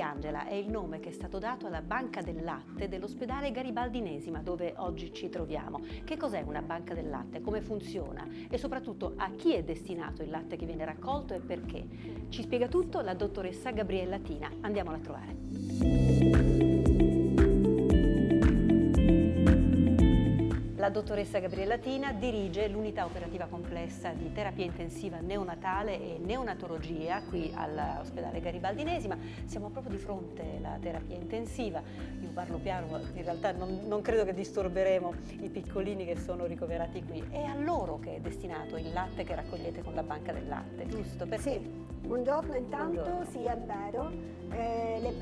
Mariangela è il nome che è stato dato alla banca del latte dell'ospedale Garibaldi Inesima, dove oggi ci troviamo. Che cos'è una banca del latte? Come funziona? E soprattutto a chi è destinato il latte che viene raccolto e perché? Ci spiega tutto la dottoressa Gabriella Tina. Andiamola a trovare. La dottoressa Gabriella Tina dirige l'unità operativa complessa di terapia intensiva neonatale e neonatologia qui all'ospedale Garibaldi Inesima. Siamo proprio di fronte alla terapia intensiva. Io parlo piano, in realtà non credo che disturberemo i piccolini che sono ricoverati qui. È a loro che è destinato il latte che raccogliete con la banca del latte, giusto? Perché? Sì. Buongiorno intanto, Buongiorno. Sì, è vero.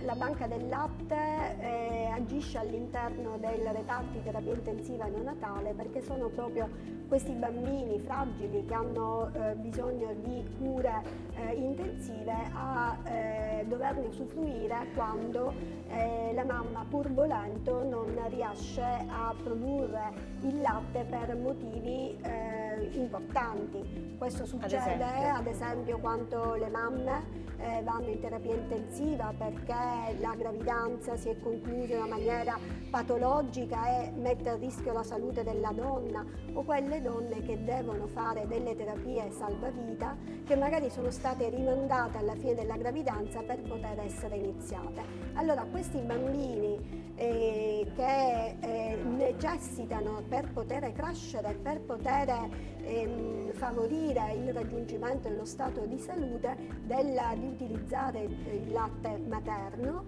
La banca del latte agisce all'interno del reparto di terapia intensiva neonatale perché sono proprio questi bambini fragili che hanno bisogno di cure intensive a doverne usufruire quando la mamma, pur volendo, non riesce a produrre il latte per motivi importanti. Questo succede ad esempio quando le mamme vanno in terapia intensiva perché la gravidanza si è conclusa in una maniera patologica e mette a rischio la salute della donna, o quelle donne che devono fare delle terapie salvavita che magari sono state rimandate alla fine della gravidanza per poter essere iniziate. Allora questi bambini che necessitano, per poter crescere, per poter favorire il raggiungimento dello stato di salute, di utilizzare il latte materno,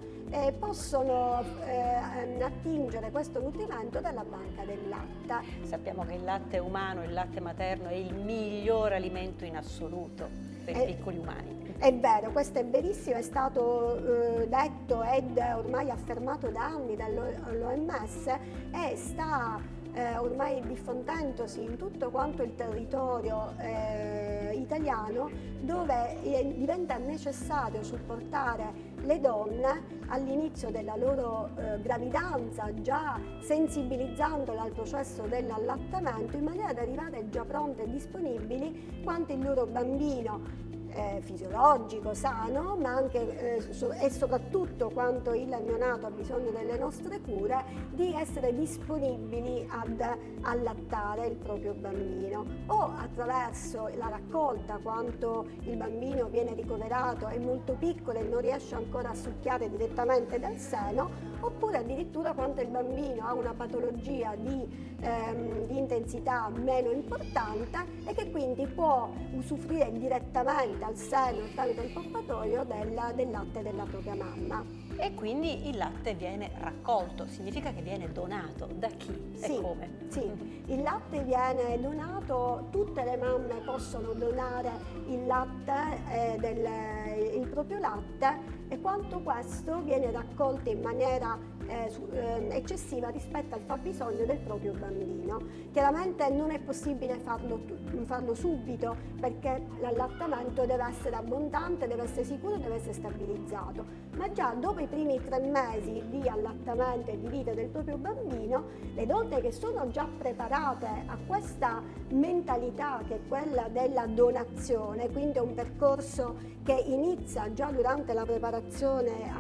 possono attingere questo nutrimento dalla banca del latte. Sappiamo che il latte umano, il latte materno è il miglior alimento in assoluto per i piccoli umani. È vero, questo è verissimo, è stato detto ed ormai affermato da anni dall'OMS e sta ormai diffondendosi in tutto quanto il territorio italiano, dove diventa necessario supportare le donne all'inizio della loro gravidanza, già sensibilizzandole al processo dell'allattamento in maniera da arrivare già pronte e disponibili quanto il loro bambino fisiologico, sano, ma anche e soprattutto quando il neonato ha bisogno delle nostre cure, di essere disponibili ad allattare il proprio bambino, o attraverso la raccolta quando il bambino viene ricoverato, è molto piccolo e non riesce ancora a succhiare direttamente dal seno, oppure addirittura quando il bambino ha una patologia di intensità meno importante e che quindi può usufruire direttamente al seno tramite il poppatoio del latte della propria mamma. E quindi il latte viene raccolto, significa che viene donato da chi e come? Sì, il latte viene donato, tutte le mamme possono donare il latte, il proprio latte, e quanto questo viene raccolto in maniera eccessiva rispetto al fabbisogno del proprio bambino. Chiaramente non è possibile farlo subito, perché l'allattamento deve essere abbondante, deve essere sicuro, deve essere stabilizzato, ma già dopo i primi 3 mesi di allattamento e di vita del proprio bambino, le donne che sono già preparate a questa mentalità che è quella della donazione, quindi è un percorso che inizia già durante la preparazione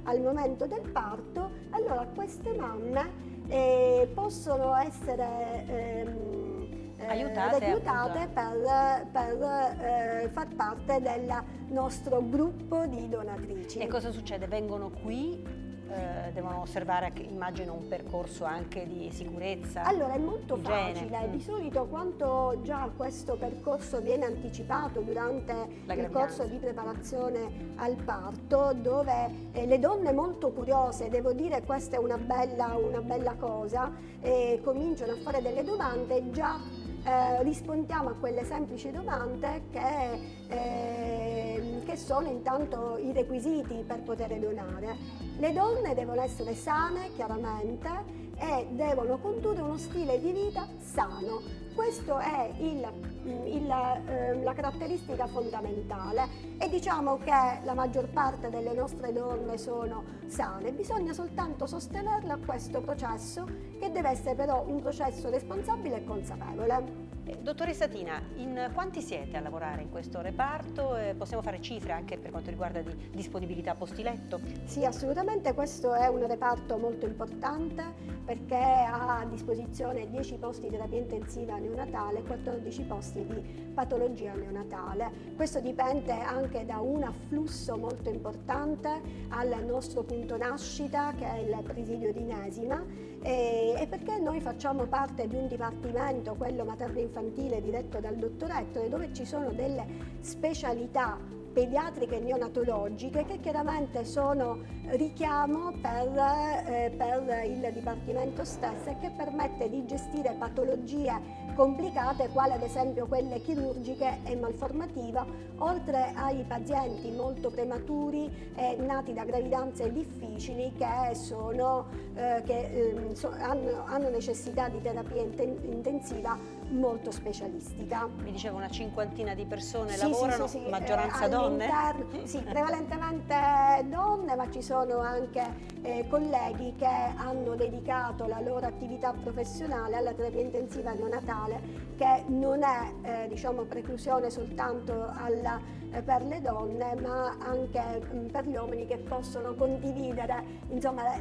al momento del parto, allora queste mamme possono essere reclutate per far parte del nostro gruppo di donatrici. E cosa succede? Vengono qui? Devono osservare, immagino, un percorso anche di sicurezza. Allora è molto igiene. facile, di solito quando già questo percorso viene anticipato durante il corso di preparazione al parto, dove le donne molto curiose, devo dire questa è una bella cosa, cominciano a fare delle domande, già rispondiamo a quelle semplici domande che sono intanto i requisiti per poter donare. Le donne devono essere sane, chiaramente, e devono condurre uno stile di vita sano. Questa è la caratteristica fondamentale, e diciamo che la maggior parte delle nostre donne sono sane, bisogna soltanto sostenerle a questo processo, che deve essere però un processo responsabile e consapevole. Dottoressa Tina, in quanti siete a lavorare in questo reparto? Possiamo fare cifre anche per quanto riguarda di disponibilità posti letto? Sì, assolutamente, questo è un reparto molto importante perché ha a disposizione 10 posti di terapia intensiva neonatale e 14 posti di patologia neonatale. Questo dipende anche da un afflusso molto importante al nostro punto nascita, che è il presidio di Inesima, e perché noi facciamo parte di un dipartimento, quello materno-infantile, diretto dal dottor Ettore, dove ci sono delle specialità pediatriche e neonatologiche che chiaramente sono richiamo per il Dipartimento stesso e che permette di gestire patologie complicate quali ad esempio quelle chirurgiche e malformativa, oltre ai pazienti molto prematuri e nati da gravidanze difficili che hanno necessità di terapia intensiva molto specialistica. Mi dicevo una cinquantina di persone Sì, lavorano, sì, maggioranza donne? Sì, prevalentemente donne, ma ci sono anche colleghi che hanno dedicato la loro attività professionale alla terapia intensiva neonatale, che non è preclusione soltanto per le donne, ma anche per gli uomini che possono condividere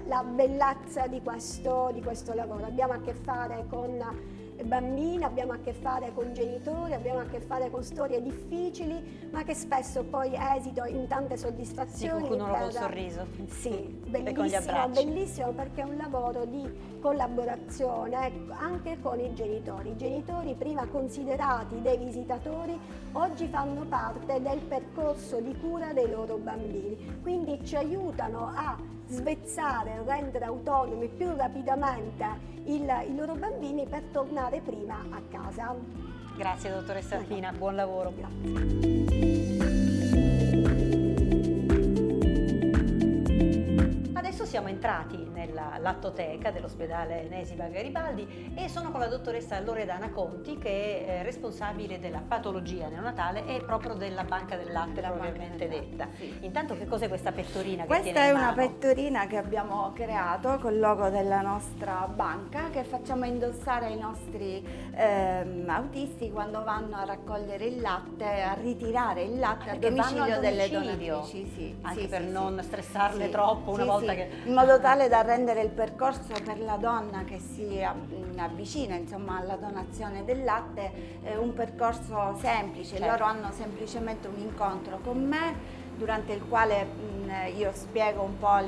la bellezza di questo lavoro. Abbiamo a che fare con bambini, abbiamo a che fare con genitori, abbiamo a che fare con storie difficili, ma che spesso poi esito in tante soddisfazioni. Sì, concludono col sorriso. Sì, e con gli abbracci. bellissimo perché è un lavoro di collaborazione anche con i genitori. I genitori, prima considerati dei visitatori, oggi fanno parte del percorso di cura dei loro bambini, quindi ci aiutano a svezzare, rendere autonomi più rapidamente i loro bambini per tornare prima a casa. Grazie dottoressa Tina, buon lavoro. Grazie. Adesso siamo entrati nella lattoteca dell'ospedale Enesima Garibaldi e sono con la dottoressa Loredana Conti, che è responsabile della patologia neonatale e proprio della banca del latte propriamente detta. Sì. Intanto che cos'è questa pettorina che Questa tiene è in una mano? pettorina che abbiamo creato col logo della nostra banca, che facciamo indossare ai nostri autisti quando vanno a raccogliere il latte, a ritirare il latte a Che vanno domicilio al delle domicilio? donatrici. Sì, Anche sì, per sì, non sì. stressarle Sì, troppo una sì, volta sì. che... In modo tale da rendere il percorso per la donna che si avvicina alla donazione del latte un percorso semplice. Certo. Loro hanno semplicemente un incontro con me durante il quale io spiego un po'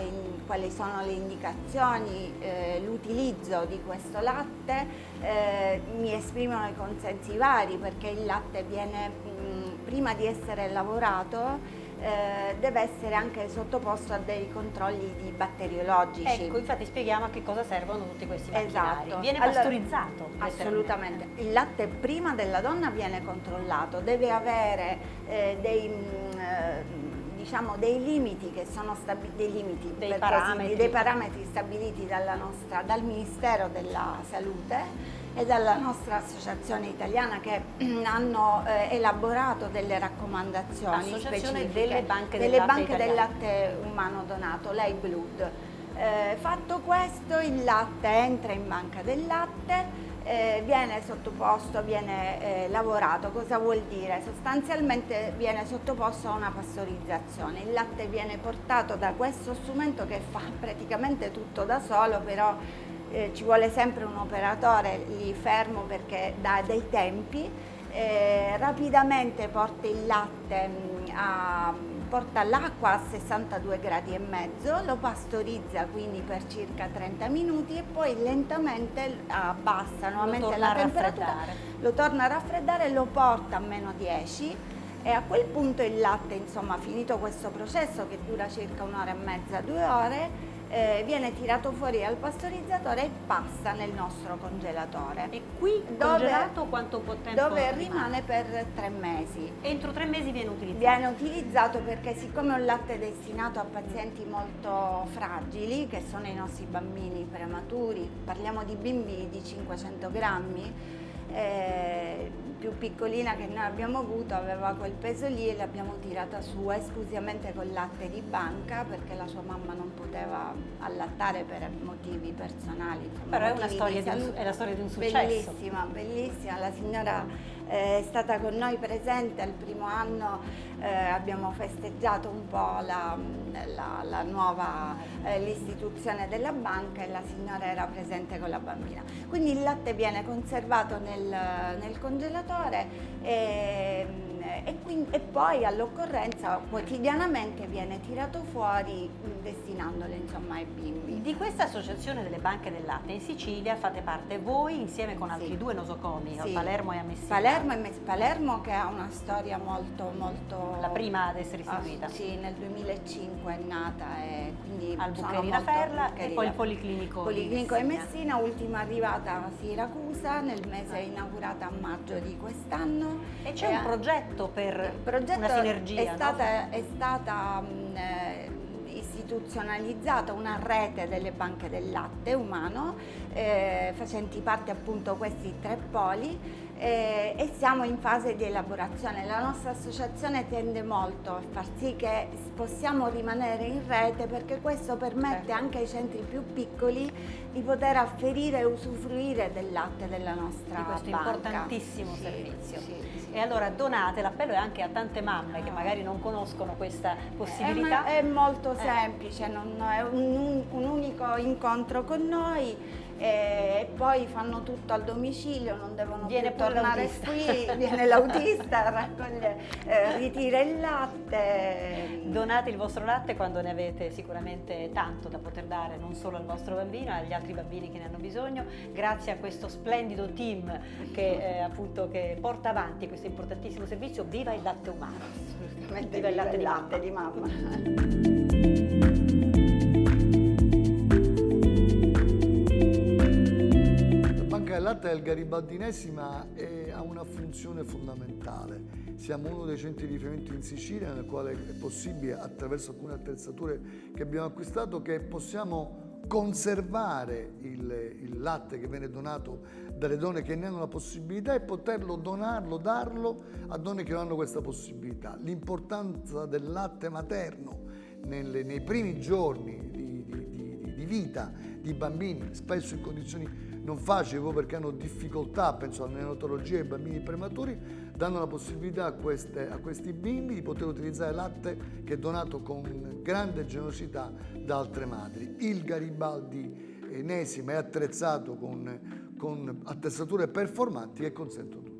quali sono le indicazioni, l'utilizzo di questo latte, mi esprimono i consensi vari perché il latte viene, prima di essere lavorato, deve essere anche sottoposto a dei controlli di batteriologici. Ecco, infatti spieghiamo a che cosa servono tutti questi macchinari. Esatto. Viene Allora, pastorizzato? Assolutamente. Il latte prima della donna viene controllato, deve avere dei limiti che sono Dei parametri. dei parametri stabiliti dal Ministero della Salute e dalla nostra associazione italiana, che hanno elaborato delle raccomandazioni Associazione specifiche delle banche delle del latte banche del italiane. latte umano donato, Lei Blood. Fatto questo, il latte entra in banca del latte, viene sottoposto, viene lavorato. Cosa vuol dire? Sostanzialmente viene sottoposto a una pastorizzazione. Il latte viene portato da questo strumento che fa praticamente tutto da solo, però ci vuole sempre un operatore lì fermo perché dà dei tempi, rapidamente porta il latte porta l'acqua a 62 gradi e mezzo, lo pastorizza quindi per circa 30 minuti e poi lentamente abbassa nuovamente la temperatura, lo torna a raffreddare e lo porta a meno 10 e a quel punto il latte, finito questo processo che dura circa un'ora e mezza, 2 ore, viene tirato fuori dal pastorizzatore e passa nel nostro congelatore. E qui congelato quanto tempo dove rimane per 3 mesi. Entro 3 mesi viene utilizzato? Viene utilizzato perché, siccome è un latte destinato a pazienti molto fragili, che sono i nostri bambini prematuri, parliamo di bimbi di 500 grammi, più piccolina che noi abbiamo avuto aveva quel peso lì e l'abbiamo tirata su esclusivamente con latte di banca perché la sua mamma non poteva allattare per motivi personali. Insomma, Però è motivi è la storia di un successo. Bellissima, bellissima. La signora è stata con noi presente al primo anno, abbiamo festeggiato un po' la nuova l'istituzione della banca e la signora era presente con la bambina. Quindi il latte viene conservato nel congelatore e poi all'occorrenza quotidianamente viene tirato fuori destinandolo insomma ai bimbi. Di questa associazione delle banche del latte in Sicilia fate parte voi insieme con altri due nosocomi, Sì. a Palermo e a Messina. Palermo che ha una storia molto La prima ad essere istituita. sì, nel 2005 è nata e quindi Al sono Bucherina molto- Ferla e Bucherina. poi il Policlinico Policlinico di Messina, ultima arrivata a Siracusa, nel mese inaugurata a maggio di quest'anno. E c'è un progetto per Il progetto una sinergia, è stata istituzionalizzata una rete delle banche del latte umano, facenti parte appunto questi 3 poli, e siamo in fase di elaborazione. La nostra associazione tende molto a far sì che possiamo rimanere in rete perché questo permette anche ai centri più piccoli di poter afferire e usufruire del latte della nostra di questo banca. importantissimo Sì, servizio. sì, sì. E allora donate, l'appello è anche a tante mamme che magari non conoscono questa possibilità. È molto semplice, è un unico incontro con noi e poi fanno tutto al domicilio, non devono Viene più pure tornare l'autista. qui, viene l'autista, raccoglie, ritira il latte. Donate il vostro latte quando ne avete sicuramente tanto da poter dare non solo al vostro bambino, agli altri bambini che ne hanno bisogno. Grazie a questo splendido team che appunto che porta avanti questo importantissimo servizio. Viva il latte umano! Assolutamente Viva il latte di mamma. La Banca del Latte del Garibaldinesima ha una funzione fondamentale. Siamo uno dei centri di riferimento in Sicilia nel quale è possibile, attraverso alcune attrezzature che abbiamo acquistato, che possiamo conservare il latte che viene donato dalle donne che ne hanno la possibilità e poterlo darlo a donne che non hanno questa possibilità. L'importanza del latte materno nei primi giorni di vita di bambini, spesso in condizioni non facili proprio perché hanno difficoltà, penso alla neonatologia ai bambini prematuri, danno la possibilità a questi bimbi di poter utilizzare latte che è donato con grande generosità da altre madri. Il Garibaldi Enesima è attrezzato con attrezzature performanti che consentono tutto.